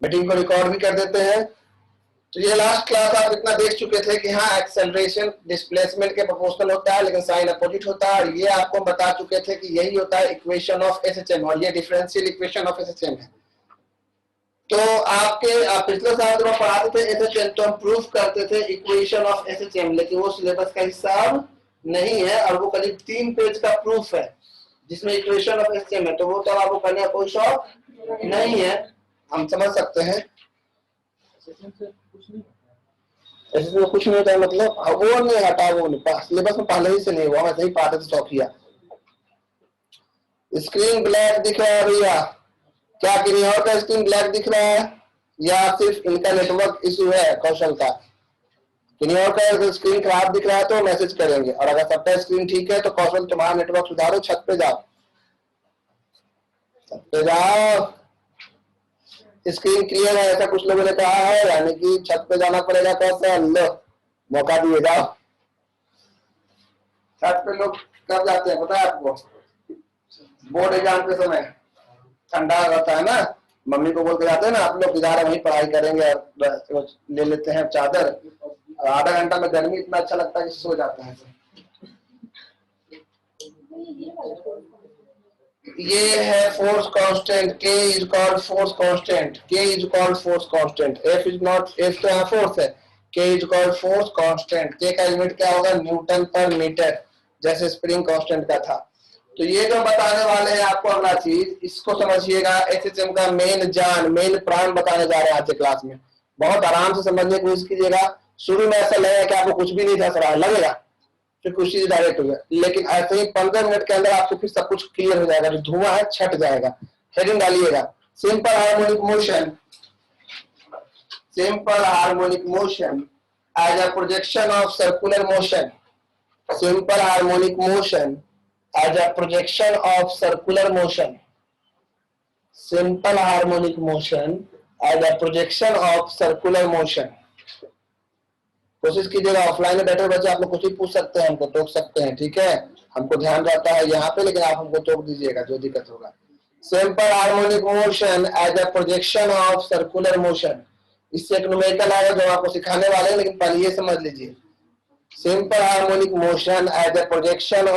Meeting को record भी कर देते हैं। तो ये लास्ट क्लास आप इतना देख चुके थे कि हाँ एक्सेलरेशन डिस्प्लेसमेंट के प्रोपोर्शनल होता है लेकिन साइन अपोजिट होता है, और ये आपको बता चुके थे कि यही होता है इक्वेशन ऑफ एसएचएम, और ये डिफरेंशियल इक्वेशन ऑफ एसएचएम है। तो आपके पिछले साल जब पढ़ाते थे एसएचएम तो हम प्रूफ करते थे इक्वेशन ऑफ एसएचएम, लेकिन वो सिलेबस का हिसाब नहीं है और वो करीब 3 पेज का प्रूफ है जिसमें इक्वेशन ऑफ एसएचएम है, तो वो तो आपको करने का कोई शौक नहीं है, हम समझ सकते हैं। ऐसे तो कुछ नहीं होता है, मतलब वो नहीं हटा, वो नहीं सिलेबस में पहले ही से नहीं हुआ, वैसे ही पाते थे शौकिया। स्क्रीन ब्लैक दिख रहा है भैया? क्या किन्हीं और का स्क्रीन ब्लैक दिख रहा है या सिर्फ इनका नेटवर्क इशू है कौशल का? किन्हीं और का स्क्रीन खराब दिख रहा है तो मैसेज करेंगे, और अगर सबका स्क्रीन ठीक है तो कौशल तुम्हारा नेटवर्क सुधारो, छत पे जाओ, छत पे जाओ। स्क्रीन क्लियर है ऐसा कुछ लोगों ने कहा है, यानी कि छत पे जाना पड़ेगा। कौशल लो मौका दिए जाओ। छत पे लोग कब जाते हैं पता है आपको? बोर्ड एग्जाम के समय ठंडा रहता है ना, मम्मी को बोल के जाते हैं ना आप लोग इधर वहीं पढ़ाई करेंगे, और ले लेते हैं चादर, और आधा घंटा में गर्मी इतना अच्छा लगता है कि सो जाता है। ये है force constant, K is called force constant, K is called force constant, F is not, F तो यहाँ फोर्स है, K is called force constant. K का यूनिट क्या होगा? न्यूटन पर मीटर, जैसे स्प्रिंग कांस्टेंट का था। तो ये जो बताने वाले हैं आपको अगला चीज, इसको समझिएगा। एसएचएम का मेन जान, मेन प्राण बताने जा रहे हैं आज के क्लास में, बहुत आराम से समझने की कोशिश कीजिएगा। शुरू में ऐसा लगेगा कि आपको कुछ भी नहीं था, लगेगा फिर कुछ चीज डायरेक्ट हो गया, लेकिन ऐसे ही 15 मिनट के अंदर आपको फिर सब कुछ क्लियर हो जाएगा। जो धुआं है छट जाएगा। हेडिंग डालिएगा, simple harmonic motion, simple harmonic motion as a projection of circular motion, simple harmonic motion as a projection of circular motion, simple harmonic motion as a projection of circular motion। कोशिश कीजिएगा, offline में बैठे बच्चे आप लोग कुछ भी पूछ सकते हैं, हमको टोक सकते हैं, ठीक है? हमको ध्यान रहता है यहाँ पे, लेकिन आप हमको टोक दीजिएगा जो दिक्कत होगा। Simple harmonic motion as a projection of circular motion, इससे एक न्यूमेरिकल आएगा जो आपको सिखाने वाले हैं, लेकिन पहले ये समझ लीजिए। Simple harmonic motion as a projection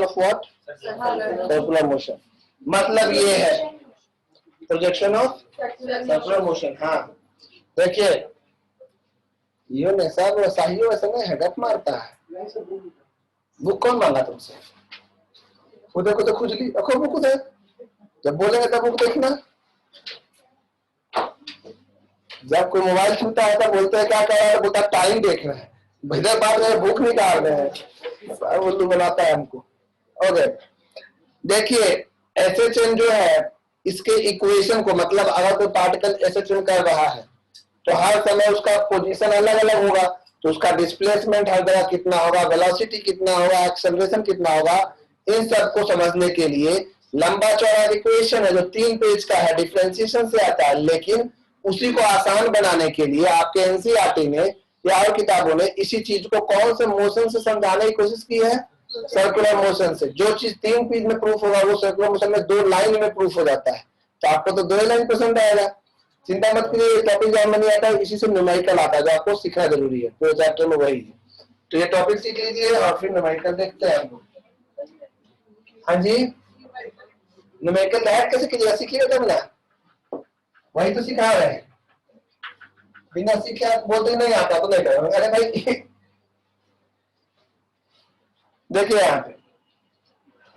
of what? Circular motion. मतलब ये है प्रोजेक्शन ऑफ सर्कुलर मोशन। हाँ देखिए, ये नहीं सब सही वैसे नहीं है, गप मारता है। बुक कौन मांगा तुमसे? खुद को तो खुजली रखो, बुक दे, जब बोलेंगे तब बुक देखना। जब कोई मोबाइल छूटा है तब बोलते हैं क्या कर रहा है, बोलता टाइम देख रहे हैं, भीतर बात में भूख निकाल रहे हैं, उल्लू बनाता है हमको। ओके देखिए, एसएचएम जो है इसके इक्वेशन को, मतलब अगर कोई पार्टिकल एसएचएम कर रहा है तो हर समय उसका पोजीशन अलग अलग होगा, तो उसका डिस्प्लेसमेंट हर जगह कितना होगा, वेलोसिटी कितना होगा, एक्सेलरेशन कितना होगा, इन सब को समझने के लिए लंबा चौड़ा इक्वेशन है जो 3 पेज का है, डिफरेंशिएशन से आता है, लेकिन उसी को आसान बनाने के लिए आपके एनसीईआरटी ने या और किताबों ने इसी चीज को कौन से मोशन से समझाने की कोशिश की है? सर्कुलर मोशन से। जो चीज 3 पेज में प्रूफ होगा वो सर्कुलर मोशन में 2 लाइन में प्रूफ हो जाता है, तो आपको तो 2 लाइन पसंद आएगा। चिंता मत कीजिए, टॉपिक एग्जाम में नहीं आता है, इसी से न्यूमेरिकल आता है जो आपको सीखना जरूरी है, तो चैप्टर में वही है। तो ये टॉपिक सीख लीजिए और फिर न्यूमेरिकल देखते हैं। हाँ जी, न्यूमेरिकल डायरेक्ट कैसे कीजिएगा? सीखिएगा तब ना, वही तो सिखा रहे हैं। बिना सीखे आप बोलते नहीं आता तो नहीं करेंगे। अरे भाई देखिए यहाँ पे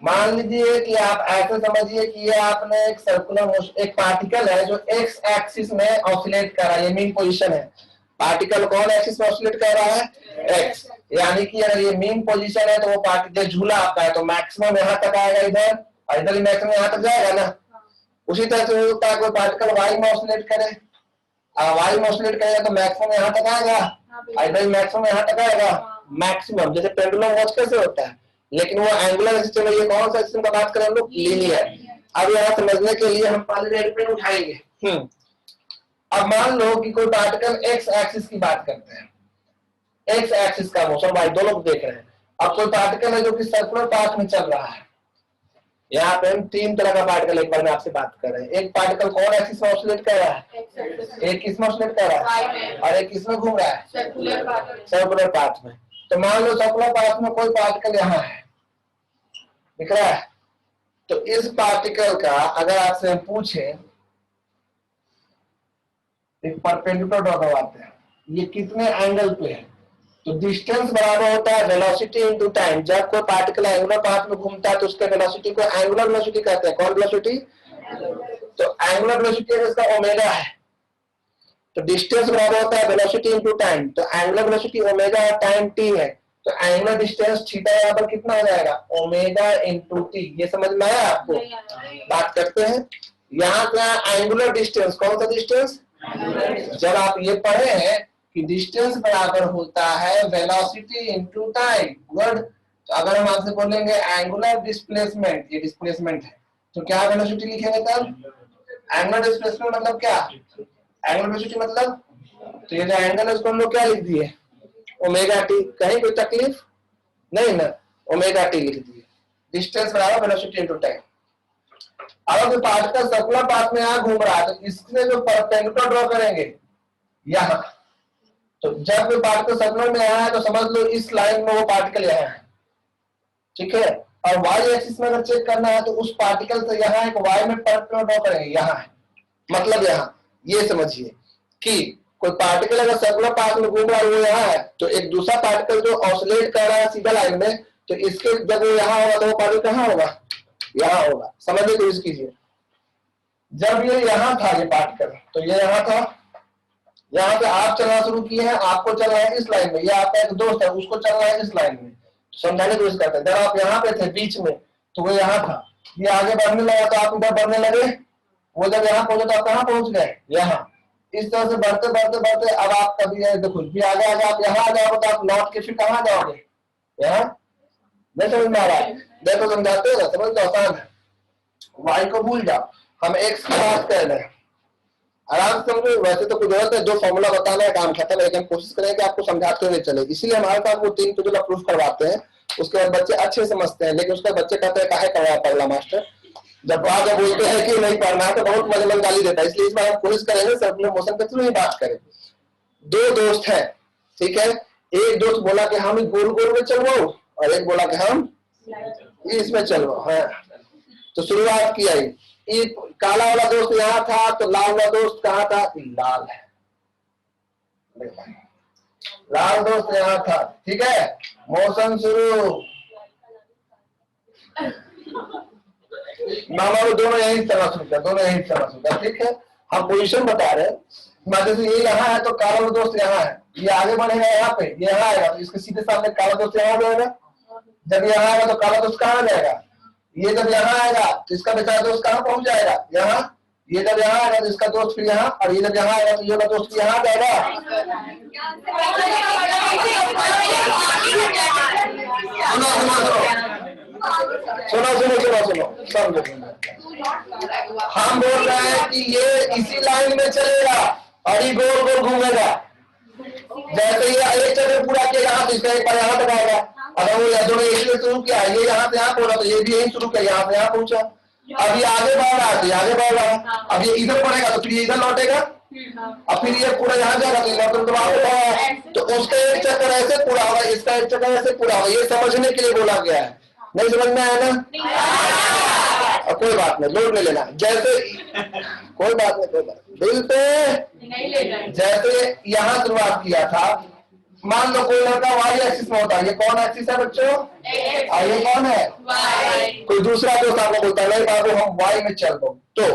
मान लीजिए कि आप ऐसे समझिए कि ये आपने एक सर्कुलर मोशन, एक पार्टिकल है जो एक्स एक्सिस में ऑसिलेट कर रहा है, ये मीन पोजीशन है। पार्टिकल कौन एक्सिस में ऑसिलेट कर रहा है? एक्स। यानी कि अगर ये मीन पोजीशन है तो वो पार्टिकल झूला आपका है तो मैक्सिमम यहाँ तक आएगा इधर, और इधर मैक्सिमम यहाँ तक जाएगा ना। उसी तरह से होता है कोई पार्टिकल वाई में ऑसिलेट करे, वाई में ऑसिलेट करेगा तो मैक्सिमम यहाँ तक आएगा, इधर मैक्सिमम यहाँ तक आएगा, मैक्सिमम। जैसे पेंडुलम वॉच कैसे होता है, लेकिन वो एंगुलर सिस्टम है। ये कौन सा सिस्टम का बात करें हम लोग? लीनियर। अब यहाँ समझने के लिए हम पहले रेड पेन उठाएंगे। अब मान लो कि कोई पार्टिकल एक्स एक्सिस की बात करते हैं, एक्स एक्सिस का मोशन भाई दोनों को देख रहे हैं। अब कोई पार्टिकल है जो कि सर्कुलर पाथ में चल रहा है, यहाँ पे हम तीन तरह का पार्टिकल एक बार में आपसे बात कर रहे हैं। एक पार्टिकल कौन एक्सिस में ऑसिलेट कर रहा है, एक किस में ऑसिलेट कर रहा है, और एक किस में घूम रहा है, सर्कुलर पाथ में। तो मान लो सर्कुलर पाथ में कोई पार्टिकल यहाँ है, दिख रहा है। तो इस पार्टिकल का अगर आपसे हम पूछे, एक परपेंडिकुलर ड्रॉ करवाते हैं, ये कितने एंगल पे है, तो डिस्टेंस बराबर होता है वेलोसिटी इनटू टाइम। जब कोई पार्टिकल एंगुलर पाथ में घूमता है तो उसके वेलोसिटी को एंगुलर वेलोसिटी कहते हैं। कौन वेलोसिटी, तो एंगुलर वेलोसिटी इसका ओमेगा है। तो डिस्टेंस बराबर होता है वेलोसिटी इनटू टाइम। तो एंगुलर वेलोसिटी ओमेगा और टाइम टी है, तो एंगुलर डिस्टेंस थीटा यहाँ पर कितना हो जाएगा, ओमेगा इनटू टी। ये समझ में आया आपको? बात करते हैं यहाँ का एंगुलर डिस्टेंस, कौन सा डिस्टेंस, जब आप ये पढ़े हैं कि डिस्टेंस बराबर होता है वेलोसिटी इनटू टाइम, गुड। तो अगर हम आपसे बोलेंगे एंगुलर डिस्प्लेसमेंट, ये डिस्प्लेसमेंट है, तो क्या वेलोसिटी लिखेंगे तब, एंगुलर डिस्प्लेसमेंट मतलब क्या, एंगुलर वेलोसिटी मतलब, तो ये जो एंगल है उसको हम लोग क्या लिख दिए, ओमेगा टी। कहीं कोई तकलीफ नहीं ना, ओमेगा टी लिख दिए। डिस्टेंस बराबर वेलोसिटी इनटू टाइम। अगर कोई पार्टिकल सर्कुलर पाथ में यहाँ घूम रहा है तो इससे जो परपेंडिकुलर ड्रॉ करेंगे यहाँ, तो जब कोई पार्टिकल सर्कुलर में आया है तो समझ लो इस लाइन में वो पार्टिकल यहाँ है, ठीक है। और वाई एक्सिस में अगर चेक करना है तो उस पार्टिकल से यहाँ एक वाई में परपेंडिकुलर ड्रॉ करेंगे, यहाँ है, मतलब यहाँ। ये समझिए कि कोई पार्टिकल अगर सर्कुलर पाथ में घूम रहा है वो यहाँ है, तो एक दूसरा पार्टिकल जो ऑसिलेट कर रहा है सीधा लाइन में, तो इसके जब वो यहाँ होगा तो वो पार्टिकल कहाँ होगा, यहाँ होगा। समझने की कोशिश कीजिए। जब ये यहाँ था ये पार्टिकल, तो ये यहाँ था, यहाँ पे आप चलना शुरू किए हैं, आपको चलना है इस लाइन में, ये आपका एक दोस्त है उसको चलना है इस लाइन में। समझाने की कोशिश करते हैं। जब आप यहाँ पे थे बीच में तो वो यहाँ था, ये आगे बढ़ने लगा तो आप इधर बढ़ने लगे, वो जब यहाँ पहुंचे तो आप कहाँ पहुंच गए, यहाँ। इस तरह से बढ़ते बढ़ते बढ़ते अब आप कभी देखो भी आगे आगे आप यहाँ आ जाओगे तो आप लौट के फिर कहाँ जाओगे, यहाँ। नहीं समझ में आ रहा है, देखो समझाते हो ना, समझ लो आसान है। वाई को भूल जाओ, हम एक्स की बात कर रहे हैं, आराम से समझो। वैसे तो कुछ और दो फॉर्मूला बताना है, काम खत्म है, लेकिन कोशिश करें कि आपको समझाते हुए चले। इसीलिए हमारे साथ वो 3 टूल प्रूफ करवाते हैं, उसके बाद बच्चे अच्छे समझते हैं। लेकिन उसके बच्चे कहते हैं काहे करवाया पगला मास्टर, जब बात बोलते हैं कि नहीं पढ़ना है तो बहुत मजे में गाली देता है। इसलिए इस बार हम कोशिश करेंगे सब मोशन के थ्रू ही बात करें। 2 दोस्त है, ठीक है। एक दोस्त बोला कि हम गोल गोल में चल रहा, और एक बोला कि हम इसमें चल रहा है। तो शुरुआत किया, ये काला वाला दोस्त यहाँ था तो लाल वाला दोस्त कहाँ था, लाल है, लाल दोस्त यहाँ था, ठीक है। मोशन शुरू, मामा वो दोनों यही चलना शुरू किया, दोनों यही चलना शुरू किया, ठीक है। हम पोजीशन बता रहे हैं, जैसे ये यहाँ है तो काला वाला दोस्त यहाँ है, ये आगे बढ़ेगा यहाँ पे, ये यहाँ आएगा तो इसके सीधे सामने काला दोस्त यहाँ जाएगा। जब यहाँ आएगा तो काला दोस्त कहाँ जाएगा, ये जब यहाँ आएगा तो इसका बेचारा दोस्त कहाँ पहुंच जाएगा, यहाँ। ये जब यहाँ आएगा तो इसका दोस्त फिर यहाँ, और ये जब यहाँ आएगा तो ये वाला दोस्त यहाँ जाएगा। सुनो समझो। हम बोल रहे हैं कि ये इसी लाइन में चलेगा और ये गोल गोल घूमेगा। जैसे ये एक चक्कर पूरा किया यहाँ तो इसका एक बार यहाँ तक आएगा। अगर वो दोनों एक शुरू किया, ये यहाँ से यहाँ पहुंचा तो ये भी यही शुरू किया, यहाँ से यहाँ पहुंचा। अब ये आगे बढ़ रहा है तो आगे बढ़ रहा है, अब ये इधर बढ़ेगा तो फिर ये इधर लौटेगा, और फिर ये पूरा यहाँ जाएगा तो लौट तो वहां पे, तो उसका एक चक्कर ऐसे पूरा होगा, इसका एक चक्कर ऐसे पूरा होगा। ये समझने के लिए बोला गया है, नहीं समझ में आया ना? और कोई बात नहीं, लोड नहीं लेना। जैसे कोई बात नहीं, कोई बात दिल पे, जैसे यहाँ शुरुआत किया था, मान लो कोई लड़का वाई एक्सिस में होता है, ये कौन एक्सिस है बच्चों, और ये कौन है, कोई दूसरा दोस्त आपको बोलता है नहीं बाबू हम वाई में चल दो, तो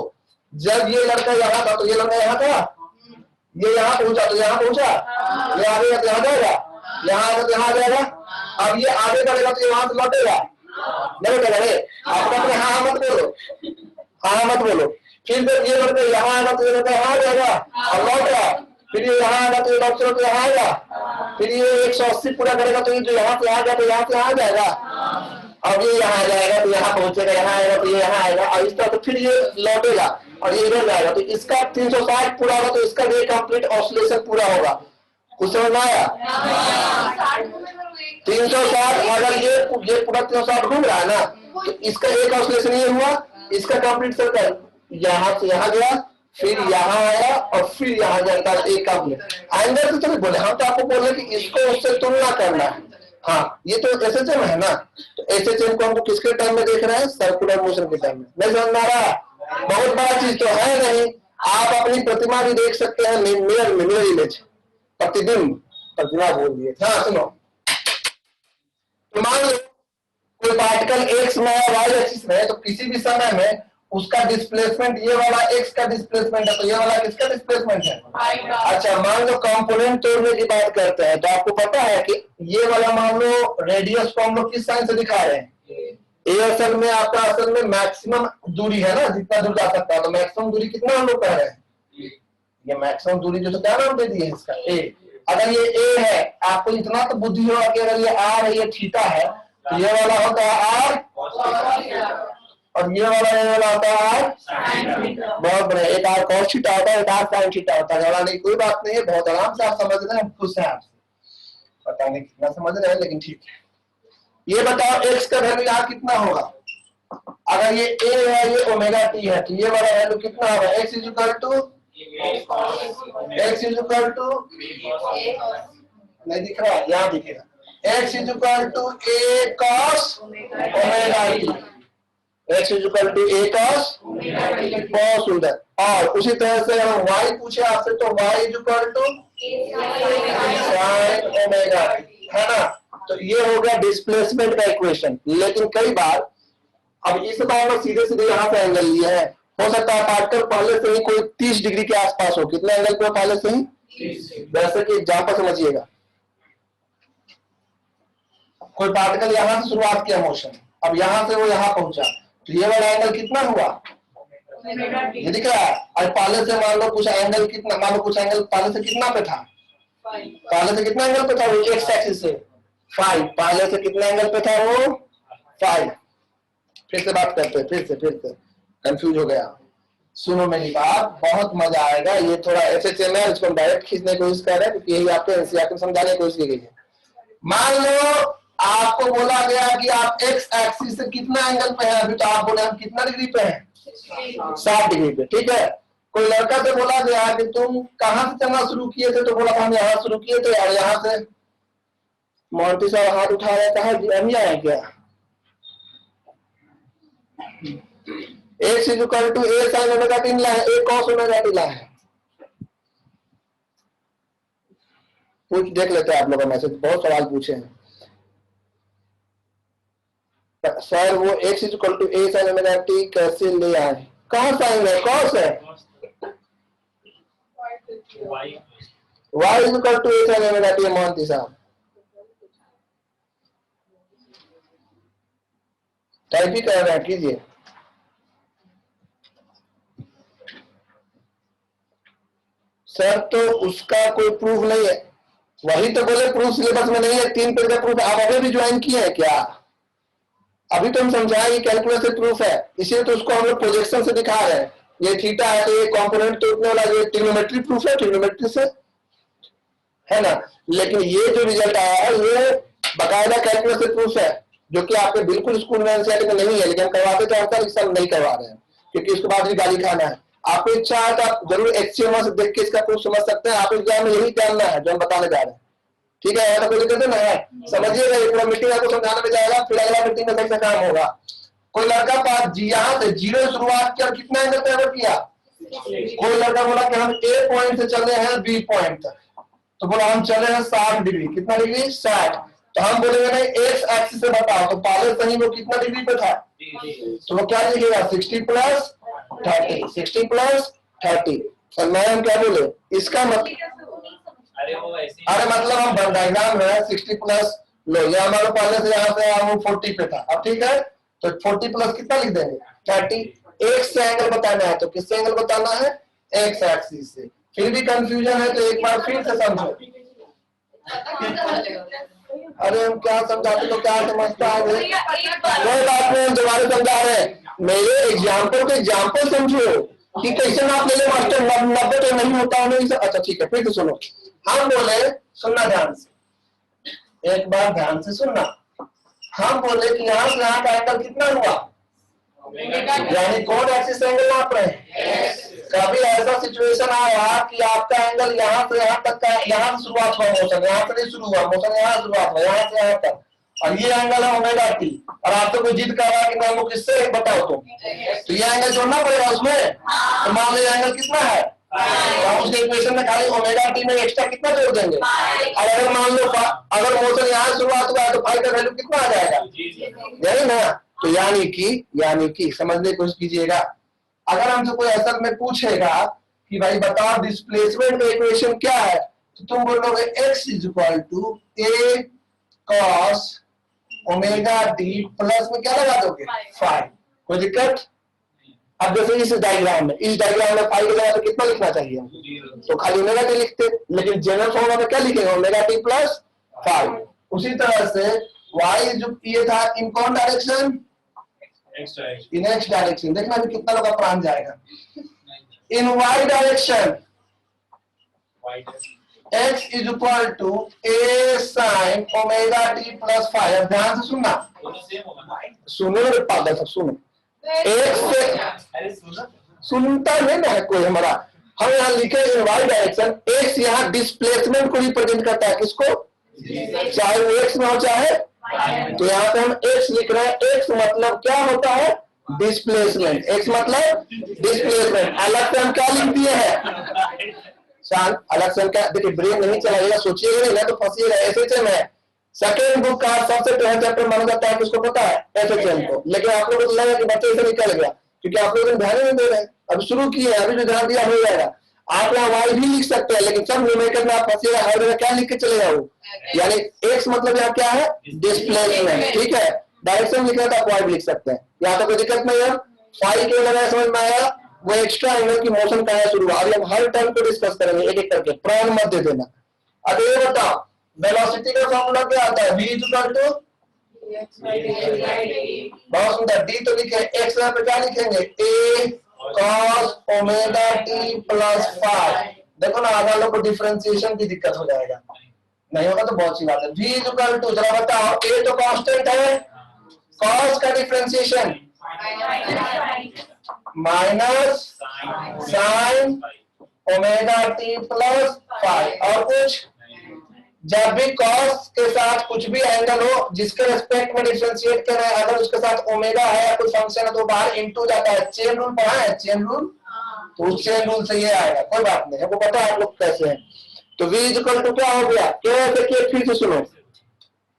जब ये लड़का यहाँ था तो ये लड़का यहाँ था, ये यहाँ पहुंचा तो यहाँ पहुंचा, ये आगे तो यहाँ जाएगा, यहाँ आएगा तो यहाँ जाएगा। अब ये आगे बढ़ेगा तो यहाँ से लौटेगा, नहीं लड़े आप अपने हाँ मत बोलो, हाँ मत बोलो। फिर जब ये लड़का यहाँ आएगा तो ये लड़का यहाँ जाएगा और लौटेगा, फिर ये यहाँ आएगा तो ये डॉक्टर तो यहाँ आएगा, फिर ये 180 पूरा करेगा तो ये जो यहाँ से आ गया तो यहाँ से आ जाएगा, अब ये यहाँ जाएगा तो यहाँ पहुंचेगा, यहाँ आएगा तो ये यहाँ आएगा, और इस तरह तो फिर ये लौटेगा और ये इधर जाएगा। तो इसका 360 पूरा होगा तो इसका भी कंप्लीट ऑसिलेशन पूरा होगा। कुछ समझ में आया? 360 अगर ये पूरा 360 घूम रहा है ना, तो इसका एक ऑसिलेशन ये हुआ, इसका कंप्लीट सर्कल यहां से यहां गया, फिर यहां आया और फिर यहां जाता है एक कंप्लीट एंगल। तो चलिए बोले, हम तो आपको बोल रहे कि इसको उससे तुलना करना है। हाँ, ये तो एसएचएम है ना, तो एसएचएम को हमको किसके टर्म में देख रहे हैं? सर्कुलर मोशन के टर्म में। नहीं समझ में आ रहा? बहुत बड़ा चीज तो है नहीं। आप अपनी प्रतिमा भी देख सकते हैं, मिरर इमेज, प्रतिबिंब, प्रतिमा बोल दिए। हाँ सुनो, तो मान लो कोई पार्टिकल एक्स में है, वाई एक्सिस में है, तो किसी भी समय में उसका डिस्प्लेसमेंट, ये वाला एक्स का डिस्प्लेसमेंट है, तो ये वाला किसका डिस्प्लेसमेंट है? अच्छा, मान लो कंपोनेंट तोड़ने की बात करते हैं, तो आपको पता है कि ये वाला मान लो रेडियस को हम लोग किस साइन से दिखा रहे हैं? ये असल में आपका असल में मैक्सिमम दूरी है ना, जितना दूर जा सकता है। तो मैक्सिमम दूरी कितना हम लोग कह रहे हैं? ये मैक्सिमम दूरी जो क्या नाम दे दिए इसका? ए। अगर ये ए है, आपको इतना तो बुद्धि होगा कि अगर ये आर है, ये थीटा है, तो ये वाला होता है आर और ये वाला होता है आर। बहुत बढ़िया, एक आर कॉस थीटा होता है, एक आर साइन थीटा होता है। नहीं, कोई बात नहीं है, बहुत आराम से आप समझ रहे हैं, हम खुश हैं आपसे। पता नहीं कितना समझ रहे हैं, लेकिन ठीक है। ये बताओ एक्स का वैल्यू यहाँ कितना होगा? अगर ये ए है, ये ओमेगा टी है, तो ये वाला वैल्यू कितना होगा? एक्स इज इक्वल टू नहीं दिख रहा, यहाँ दिखेगा, x is equal to a cos omega t. X is equal to a cos, बहुत सुंदर। और उसी तरह से हम वाई पूछे आपसे, तो y is equal to sine omega t, है ना? तो ये हो गया डिस्प्लेसमेंट का इक्वेशन। लेकिन कई बार अब इस बार में सीधे सीधे यहाँ पे एंगल लिया है, हो सकता है पार्टिकल पहले से ही कोई 30 डिग्री के आसपास हो। कितने एंगल पे पहले से ही? जैसे कि एग्जाम्पल समझिएगा, कोई पार्टिकल यहां से शुरुआत किया मोशन, अब यहां से वो यहां पहुंचा, तो ये वाला एंगल कितना हुआ? ये दिख रहा है। और पहले से मान लो कुछ एंगल कितना, मान लो कुछ एंगल पहले से कितना पे था? पहले से कितना एंगल पे था? वो एक्स एक्सिस से 5। पहले से कितना एंगल पे था वो? 5। फिर से बात करते हैं, फिर से कंफ्यूज हो गया। सुनो मेरी बात, बहुत मजा आएगा। ये थोड़ा एसएचएम है, इसको हम डायरेक्ट खींचने की कोशिश कर रहे हैं, क्योंकि यही आपको एनसीईआरटी समझाने की कोशिश की गई है। मान लो आपको बोला गया कि आप एक्स एक्सिस से कितना एंगल पे है, अभी तो आप बोले हम कितना डिग्री पे हैं? 60 डिग्री पे, ठीक है। कोई लड़का से बोला गया कि तुम कहां से चलना शुरू किए थे, तो बोला हम यहाँ शुरू किए थे, और यहाँ से मोंटी साहब हाथ उठा रहे, कहा हम ही आए क्या? X is equal to a sine omega t ला है, ए कॉस ओमेगा टी ला है। पूछ देख लेते हैं आप लोगों में से, बहुत सवाल पूछे हैं सर। वो x is equal to a sine omega t कैसे ले आए? कहाँ साइन है? कॉस है। Y is equal to a sine omega t. Mohanty साहब टाइप ही कर रहे हैं, कीजिए। सर तो उसका कोई प्रूफ नहीं है, वही तो बोले प्रूफ सिलेबस में नहीं है। 3 पेज का प्रूफ आप अभी भी ज्वाइन किए हैं क्या? अभी तो हम समझाएंगे कैलकुलस से प्रूफ है, इसलिए तो उसको हम लोग प्रोजेक्शन से दिखा रहे हैं। ये थीटा है, तो ये कंपोनेंट तोड़ने वाला ये ट्रिग्नोमेट्री प्रूफ है, ट्रिग्नोमेट्री से, है ना। लेकिन ये जो रिजल्ट आया है, ये बकायदा कैलकुलस से प्रूफ है, जो कि आपके बिल्कुल स्कूल में एनसीईआरटी में नहीं है। लेकिन हम करवाते तो होता है, इस साल नहीं करवा रहे हैं, क्योंकि उसके बाद भी गाली खाना है। आपको इच्छा है तो आप जरूर एचसीएमआर से देख के इसका प्रूफ समझ सकते हैं। आप एग्जाम में यही जानना है जो हम बताने जा रहे हैं, ठीक है? ऐसा कोई दिक्कत ना है, समझिएगा। पूरा मीटिंग आपको समझाने में जाएगा, फिर अगला मीटिंग में कैसे काम होगा। कोई लड़का पास यहाँ से 0 शुरुआत किया, कितना एंगल पे किया? कोई लड़का बोला कि हम ए पॉइंट से चले हैं बी पॉइंट तक, तो बोला हम चले हैं 60 डिग्री। कितना डिग्री? 60। तो हम बोलेंगे नहीं, एक्स एक्सिस से बताओ, तो पहले से ही वो कितना डिग्री पे था? तो वो क्या लिखेगा? 60 प्लस 30, 60 प्लस 30। और मैम क्या बोले इसका मतलब? अरे मतलब हम डायग्राम में 60 प्लस लो, ये हमारे पहले से यहाँ से हम 40 पे था, अब ठीक है, तो 40 प्लस कितना लिख देंगे? 30। एक्स से एंगल बताना है, तो किससे एंगल बताना है? एक्स एक्सिस से। फिर भी कंफ्यूजन है तो एक बार फिर से समझो। अरे हम क्या समझाते तो क्या समझता है? कोई बात नहीं, हम दोबारा समझा रहे हैं। मेरे एग्जाम्पल को एग्जाम्पल समझो कि कैसे आप ले लो मास्टर, 90 तो नहीं होता है। अच्छा ठीक है, फिर तो सुनो। हम बोले, सुनना ध्यान से, एक बार ध्यान से सुनना। हम बोले कि यहां से यहां का एंगल कितना हुआ, यानी कौन एक्सिस एंगल नाप रहे हैं। कभी ऐसा सिचुएशन आया कि आपका एंगल यहां से यहां तक का, यहां से शुरुआत हुआ मोशन, यहां से नहीं शुरू हुआ मोशन, यहां शुरुआत हुआ, यहां से यहां तक, और ये एंगल है ओमेगा टी, और आपसे कोई जिद कर रहा है कि मैं वो किससे बताओ तो ये एंगल जोड़ना पड़ेगा उसमें। तो मान लीजिए एंगल कितना है, तो हम उसके इक्वेशन में खाली ओमेगा टी में एक्स्ट्रा कितना जोड़ देंगे। और अगर मान लो अगर मोशन यहाँ शुरुआत हुआ है तो फाई का वैल्यू कितना आ जाएगा, यही ना। तो यानी कि समझने की कोशिश कीजिएगा, अगर हमसे कोई असल में पूछेगा कि भाई बताओ डिस्प्लेसमेंट का इक्वेशन क्या है, तो तुम बोलोगे x is equal to a cos omega t plus में क्या लगा दोगे फाई। कोई दिक्कत। अब जैसे इस डायग्राम में फाई की जगह पे कितना लिखना चाहिए, तो खाली ओमेगा टी लिखते, लेकिन जनरल फॉर्मूला में क्या लिखेंगे, ओमेगा टी प्लस फाई। उसी तरह से y जो ये था इन कौन डायरेक्शन, इन x डायरेक्शन। देखना अभी कितना लोग प्राण जाएगा। In y direction x is equal to a sine omega t plus phi. ध्यान से सुनना, सुनो रे पागल सब सुनो, एक से सुनता नहीं ना है कोई हमारा। हम यहाँ लिखे इन वाई डायरेक्शन, एक्स यहाँ डिस्प्लेसमेंट को रिप्रेजेंट करता है, किसको, चाहे वो एक्स में हो चाहे, तो यहाँ पे हम एक्स लिख रहे हैं। एक्स मतलब क्या होता है, डिस्प्लेसमेंट। एक्स मतलब डिस्प्लेसमेंट। अलग से हम क्या लिख दिए हैं, शान अलग से हम क्या, देखिए ब्रेन नहीं चलाइएगा, सोचिएगा नहीं ना तो फंसिएगा। एसएचएम है, सेकेंड बुक का सबसे पहला चैप्टर माना जाता है, किसको पता है, एसएचएम को। लेकिन आप लोगों को लगा कि बच्चे इसे निकल गया, क्योंकि आप लोग ध्यान नहीं दे रहे हैं। अब शुरू किए, अभी जो ध्यान दिया हो जाएगा। आप यहाँ वाई भी लिख सकते हैं, लेकिन सब न्यूमेरिकल में आप फंसिएगा, हर जगह क्या लिख के चलेगा वो, यानी एक्स मतलब यहाँ क्या है, डिस्प्लेसमेंट। ठीक है, डायरेक्शन लिखना तो आप वाई भी लिख सकते हैं, यहाँ तो कोई दिक्कत नहीं है। फाई के लगा समझ में आया, वो एक्स्ट्रा एंगल की मोशन का है शुरू। अभी हम हर टर्म को डिस्कस करेंगे एक एक करके, प्राण मत दे देना। अब ये बताओ वेलोसिटी का फॉर्मूला क्या आता है, v इक्वल टू, बहुत सुंदर, डी तो लिखे, एक्स पे क्या लिखेंगे, a cos omega t plus phi. देखो ना आधा लोग को डिफरेंशिएशन की दिक्कत हो जाएगा, नहीं होगा तो बहुत सी बात है। v इक्वल टू, जरा बताओ, a तो कांस्टेंट है, cos का differentiation minus sine omega t plus phi. और कुछ, जब भी cos के साथ कुछ भी एंगल हो जिसके रेस्पेक्ट में डिफरेंशिएट कर रहे हैं, अगर उसके साथ ओमेगा है या कोई फंक्शन है तो बाहर इनटू जाता है। चेन रूल पढ़ा है, चेन रूल, तो उस चेन रूल से ये आएगा, कोई बात नहीं, हमको पता है आप लोग कैसे हैं। तो v इक्वल टू क्या हो गया, क्या देखिए फिर से सुनो,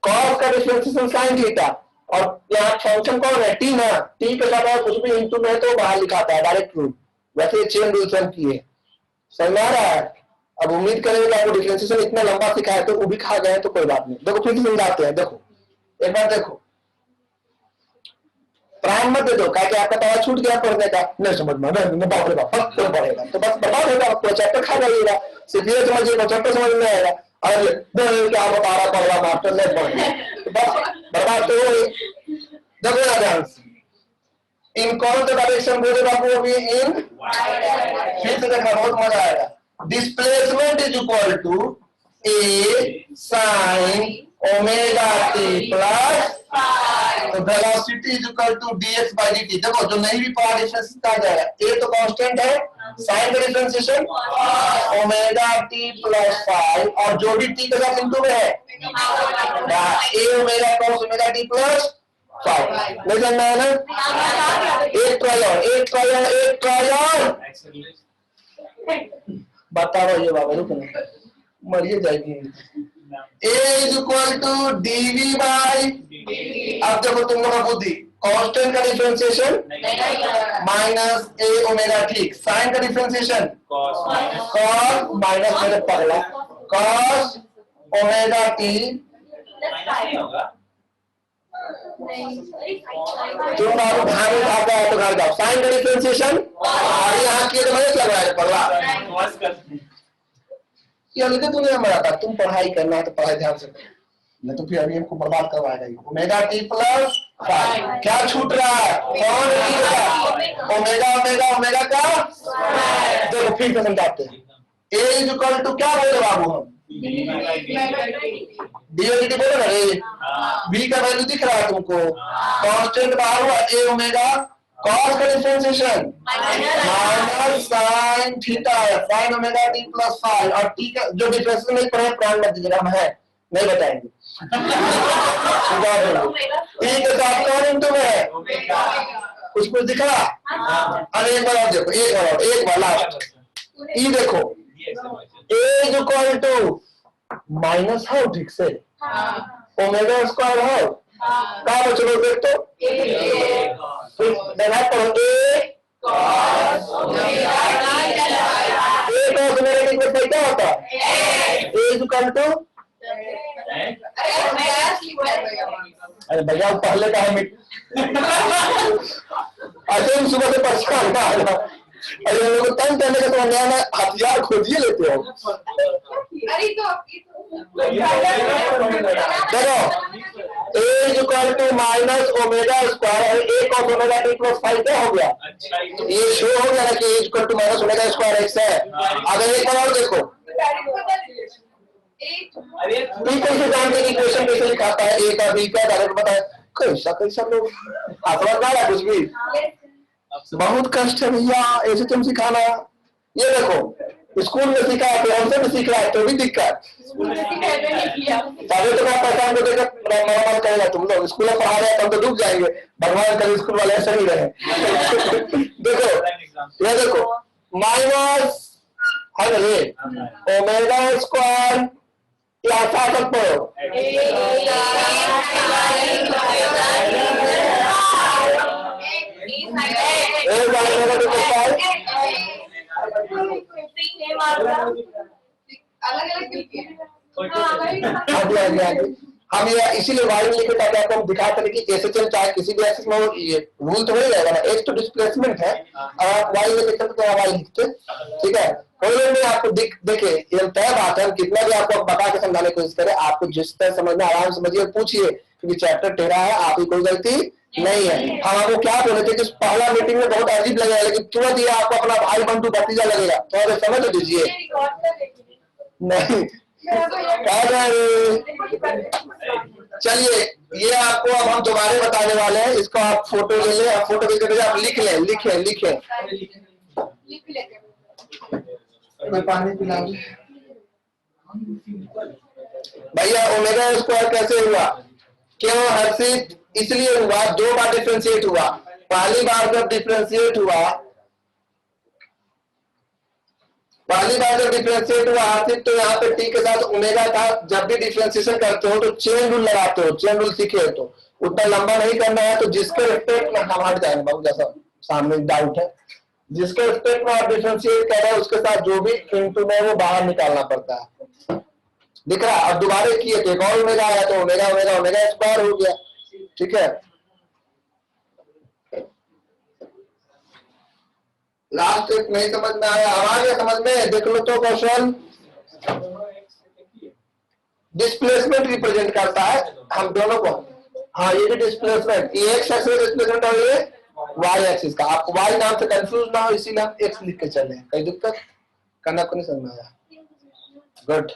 cos का डिफरेंशिएशन sin थीटा, और यहाँ फंक्शन कौन है, t ना, t के साथ कुछ भी इनटू में है तो बाहर लिखाता है, डायरेक्ट रूल। वैसे चेन रूल से हम किए, समझ आ रहा है। अब उम्मीद करेंगे कि आपको डिफरेंशिएशन इतना लंबा सिखाया तो वो भी खा गए तो कोई बात नहीं। देखो फिर से समझाते हैं, देखो एक बार देखो, प्राइम मत दे दो, क्या कि आपका तवा छूट गया पढ़ने का, नहीं समझ में, नहीं बाप रे बाप तो पढ़ेगा तो बस बर्बाद होगा, आपको चैप्टर खा जाइएगा। सिर्फ ये समझिएगा चैप्टर समझ में आएगा, और क्या बता रहा पढ़ रहा मास्टर नहीं पढ़, तो बस बर्बाद तो हो। देखो ना ध्यान से, इन कौन सा डायरेक्शन बोले बाबू, अभी इन, फिर से देखना बहुत मजा आएगा। Displacement is equal to a sine omega t plus, तो velocity is equal to dx by dt। देखो जो नहीं भी पढ़ा डिफरेंस आ जाएगा, ए तो कांस्टेंट है, साइन का differentiation omega t plus phi, और जो भी टी के साथ इनटू में है a omega cos omega t plus phi. नहीं समझ में आया ना, एक ट्रायल बता रहा ये बाबा, रुकना मरिए जाएगी। a is equal to dv by, अब देखो तुम लोग का बुद्धि, कांस्टेंट का डिफरेंशिएशन माइनस a ओमेगा, ठीक, साइन का डिफरेंशिएशन cos माइनस, मेरे पगला, cos ओमेगा टी, तुम बाबू भाग भागा है तो घर जाओ, साइन का डिफरेंशिएशन, और यहाँ किए तो मजे लग रहा है पगला, ये अलग दुनिया में आता। तुम पढ़ाई करना है तो पढ़ाई ध्यान से करो, नहीं तो फिर अभी हमको बर्बाद करवाएगा। ओमेगा टी प्लस फाई, क्या छूट रहा है, कौन ओमेगा ओमेगा ओमेगा का, देखो फिर से समझाते हैं। ए इज इक्वल टू क्या बोले बाबू हम, डी बोलो ना रे, बी का वैल्यू दिख रहा है तुमको, कांस्टेंट बाहर हुआ ए ओमेगा, कॉस का डिफरेंशिएशन माइनस साइन थीटा है, sign omega t plus five, और टी का जो डिफरेंशिएशन नहीं पढ़े प्राण मत दीजिएगा, हम है नहीं बताएंगे। टी के साथ कौन इनटू में है, कुछ दिखा? अरे एक बार देखो, एक बार लास्ट ई देखो, ए जो इक्वल टू माइनस है ठीक से, ओमेगा स्क्वायर है, कहा बचलो देख तो देना पड़ो ए cos ओमेगा टी क्या होता है, ए इक्वल टू, अरे भैया पहले का है अच्छा सुबह से परेशान आ रहा, अरे लोगों को तंग करने का तो नया नया हथियार खोजिए लेते हो। देखो a equal to minus omega square, a cos omega t plus five क्या हो गया, ये शो हो गया ना कि a equal to minus omega square x है। अगर एक बार और देखो पी कैसे जानते कि इक्वेशन कैसे लिखाता है, ए का बी का डायरेक्ट बताए, कैसा लोग समझ आ रहा कुछ भी, बहुत कष्ट है भैया ऐसे तुम सिखाना। ये देखो स्कूल में सीखा है, फिर हमसे भी सीख रहा है तो भी दिक्कत, साढ़े तो पैसा हमको देकर मरम्मत करेगा, तुम लोग स्कूल में पढ़ा रहे हैं तो हम तो डूब जाएंगे, भगवान कभी स्कूल वाले ऐसे नहीं रहे। देखो ये देखो माइनस है ओमेगा स्क्वायर या साथ पढ़ो हम ये इसीलिए वाई लिखे ताकि आपको हम दिखा सके कि एसएचएल चाहे किसी भी एक्सिस में ये रूल तो नहीं रहेगा ना, एक्स तो डिस्प्लेसमेंट है, आप वाई लेके चलते तो वाई लिखते, ठीक है। कोई में आपको देखे ये तय बात है, कितना भी आपको बता के समझाने की कोशिश करे, आपको जिस तरह समझना आराम समझिए, पूछिए, क्योंकि चैप्टर टेढ़ा है, आपकी कोई गलती नहीं है। हम आपको क्या बोले थे कि पहला मीटिंग में बहुत अजीब लगेगा, लेकिन तुरंत ये आपको अपना भाई बंधु भतीजा लगेगा, तो समझ तो दीजिए नहीं चलिए ये आपको अब हम दोबारा बताने वाले हैं, इसको आप फोटो ले लें, आप फोटो लेकर आप लिख लें, लिखे मैं पानी पिलाऊं भैया। ओमेगा स्क्वायर कैसे हुआ, क्यों हर्षित, इसलिए हुआ दो बार डिफ्रेंशिएट हुआ, पहली बार जब डिफ्रेंशिएट हुआ हर्षित, तो यहाँ पे टी के साथ ओमेगा था, जब भी डिफ्रेंशिएशन करते हो तो चेन रूल लगाते हो, चेन रूल सीखे हो तो उतना लंबा नहीं करना है, तो जिसके रिस्पेक्ट में हम हट जाएंगे, बहुत जैसा सामने डाउट है, जिसके रिस्पेक्ट में आप डिफरेंशिएट कर रहे हैं उसके साथ जो भी इनटू में वो बाहर निकालना पड़ता है, दिख रहा है। अब दोबारा किए तो एक और ओमेगा आया, तो ओमेगा ओमेगा ओमेगा स्क्वायर हो गया, ठीक है। लास्ट एक नहीं समझ में आया, अब आ गया समझ में, देख लो तो क्वेश्चन डिस्प्लेसमेंट रिप्रेजेंट करता है हम दोनों को, हाँ ये भी डिस्प्लेसमेंट, ये एक्स एक्सिस डिस्प्लेसमेंट और ये वाई एक्सिस का, आपको वाई नाम से कंफ्यूज ना हो इसीलिए हम एक्स लिख के चले, कई दिक्कत करना को नहीं समझ आया, गुड।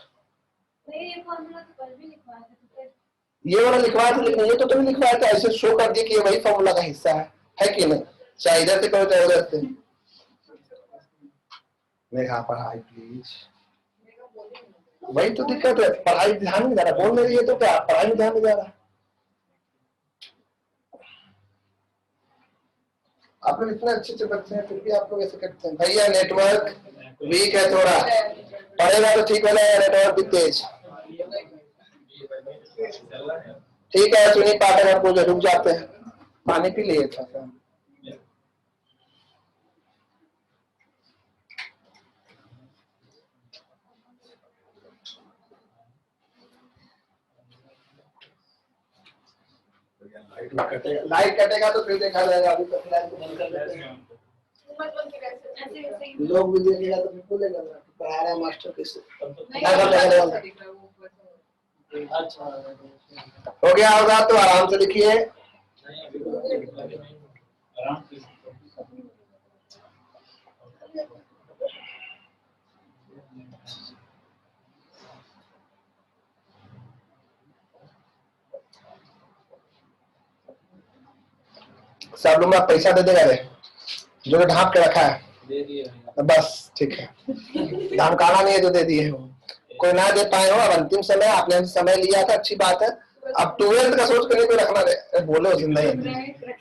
ये वाला लिखवाया था, लेकिन ये तो तुम्हें लिखवाया था, ऐसे शो कर दिया कि ये वही फॉर्मूला का हिस्सा है कि नहीं, चाहे इधर से करो चाहे उधर से। मेघा पढ़ाई प्लीज, वही तो दिक्कत है, पढ़ाई ध्यान नहीं जा रहा, बोल रही है तो क्या पढ़ाई में ध्यान नहीं जा रहा। आप लोग इतना अच्छे बच्चे हैं फिर भी आप लोग ऐसे करते हैं भैया, नेटवर्क वीक है थोड़ा, पढ़ेगा तो ठीक हो जाएगा, नेटवर्क भी तेज, ठीक है। सुनी पाठक आपको रुक जाते हैं, पानी पी लिए था। लाइट कटेगा तो फिर देखा जाएगा, अभी तक लाइट बंद कर देते हैं, लोग भी देखेगा तो फिर बोलेगा पढ़ा रहा मास्टर कैसे, हो गया होगा तो आराम से लिखिए। सब लोग पैसा दे देगा रे, जो ढांप के रखा है दे दिए बस, ठीक है, धमकाना नहीं है, जो दे दिए हो। कोई ना दे पाए हो, अब अंतिम समय आपने समय लिया था, अच्छी बात है। अब 12th का सोच कर रखना रे, बोलो जिंदगी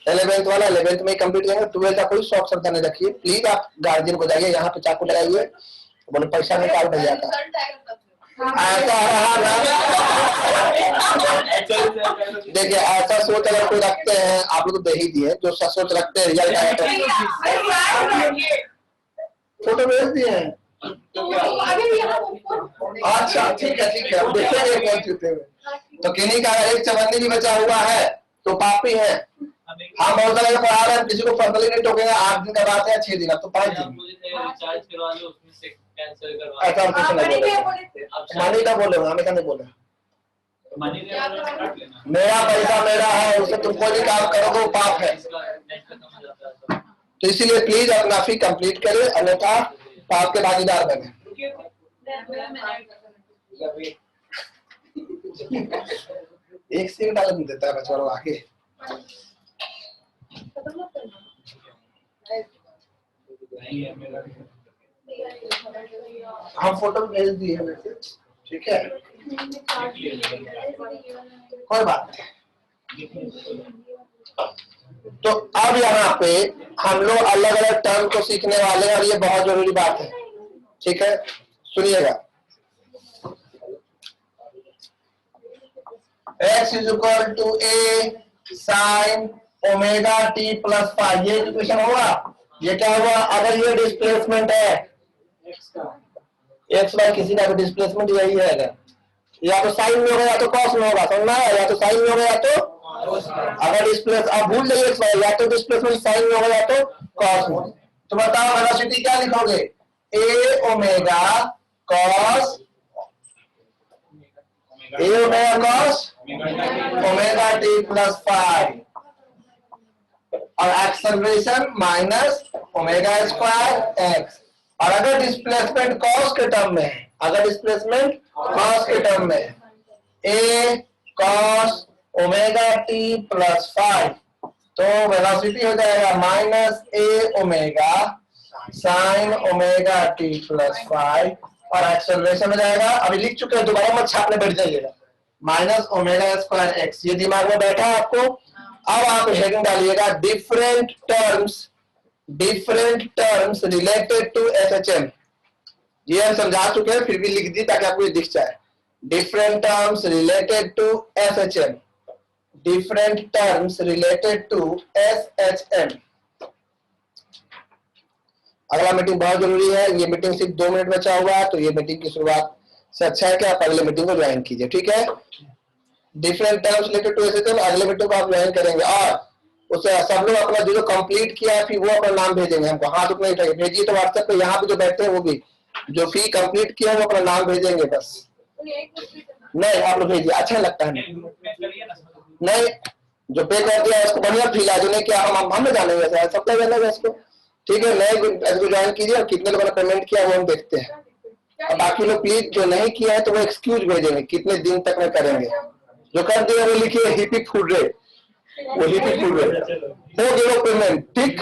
11th वाला 11th में कंप्लीट करेंगे, 12th का कोई शौक श्रद्धा नहीं रखिए प्लीज। आप गार्जियन को जाइए, यहाँ पे चाकू लगाइए, बोले पैसा निकाल भैया का, ऐसा देखिए ऐसा सोच अगर कोई रखते हैं, आप लोग तो दे ही दिए, जो सोच रखते हैं रिजल्ट आया तो फोटो भेज दिए हैं। अच्छा ठीक है, अब देखेंगे कौन जीते हुए। तो किन्हीं का एक चवन्नी भी बचा हुआ है तो पापी है। हम बहुत सारे पढ़ा रहे हैं, किसी को पर्सनली नहीं टोकेंगे। 8 दिन का बात है, 6 दिन, अब तो 5 दिन। ऐसा हम कुछ नहीं बोले, मनी का बोले, हमें का नहीं बोले। मेरा पैसा मेरा है, उससे तुम कोई भी काम करोगे वो पाप है। तो इसीलिए प्लीज अपना फी कंप्लीट करें, अन्यथा पाप के भागीदार बने। एक से डाल देता है बच्चा लोग आगे। हम फोटो भेज दिए हैं, ठीक है, कोई बात नहीं। तो अब यहाँ पे हम लोग अलग अलग टर्म को सीखने वाले हैं और ये बहुत जरूरी बात है, ठीक है, सुनिएगा। x is equal to a sine omega t plus five, ये इक्वेशन होगा। ये क्या हुआ, अगर ये डिस्प्लेसमेंट है x y, किसी का भी डिस्प्लेसमेंट यही है, या तो साइन में होगा या तो कॉस में होगा, समझना है, या तो साइन में होगा या तो अगर डिस्प्लेस, आप भूल जाइए x y, या तो डिस्प्लेसमेंट साइन में होगा या तो कॉस में। तो बताओ वेलोसिटी क्या लिखोगे, a omega cos, a omega cos omega t plus five, और acceleration minus omega square x. और अगर डिस्प्लेसमेंट कॉस के टर्म में है, अगर डिस्प्लेसमेंट कॉस के टर्म में है, a cos omega t plus five, तो वेलोसिटी हो जाएगा minus a omega sine omega t plus five, और एक्सेलरेशन हो जाएगा, अभी लिख चुके हैं, दोबारा मत छापने बैठ जाइएगा, माइनस ओमेगा स्क्वायर एक्स। ये दिमाग में बैठा है आपको। अब आप हेडिंग डालिएगा different terms related to SHM. ये हम समझा चुके हैं, फिर भी लिख दी ताकि आपको ये दिख जाए। Different terms related to SHM, different terms related to SHM. अगला मीटिंग बहुत जरूरी है, ये मीटिंग सिर्फ 2 मिनट बचा हुआ है, तो ये मीटिंग की शुरुआत से अच्छा है कि आप अगले मीटिंग को ज्वाइन कीजिए, ठीक है। Different terms related to SHM अगले मीटिंग को आप ज्वाइन करेंगे, और उससे सब लोग अपना जो कंप्लीट किया है फिर वो अपना नाम भेजेंगे हमको, हाथ उतना ही भेजिए। तो व्हाट्सएप पे यहाँ पे जो बैठे हैं वो भी जो फी कंप्लीट किया वो अपना नाम भेजेंगे बस। नहीं आप लोग भेजिए, अच्छा लगता है नहीं, जो पे कर दिया उसको बढ़िया फील है, जो नहीं किया हम जानेंगे, सबका जानेगा इसको, ठीक है। नए इसको ज्वाइन कीजिए, और कितने लोगों ने पेमेंट किया वो हम देखते हैं। और बाकी लोग प्लीज जो नहीं किया है तो वो एक्सक्यूज भेजेंगे, कितने दिन तक में करेंगे। जो कर दिए वो लिखिए हिपी फूड रे, वो हिपी फूड रे हो गया पेमेंट, ठीक।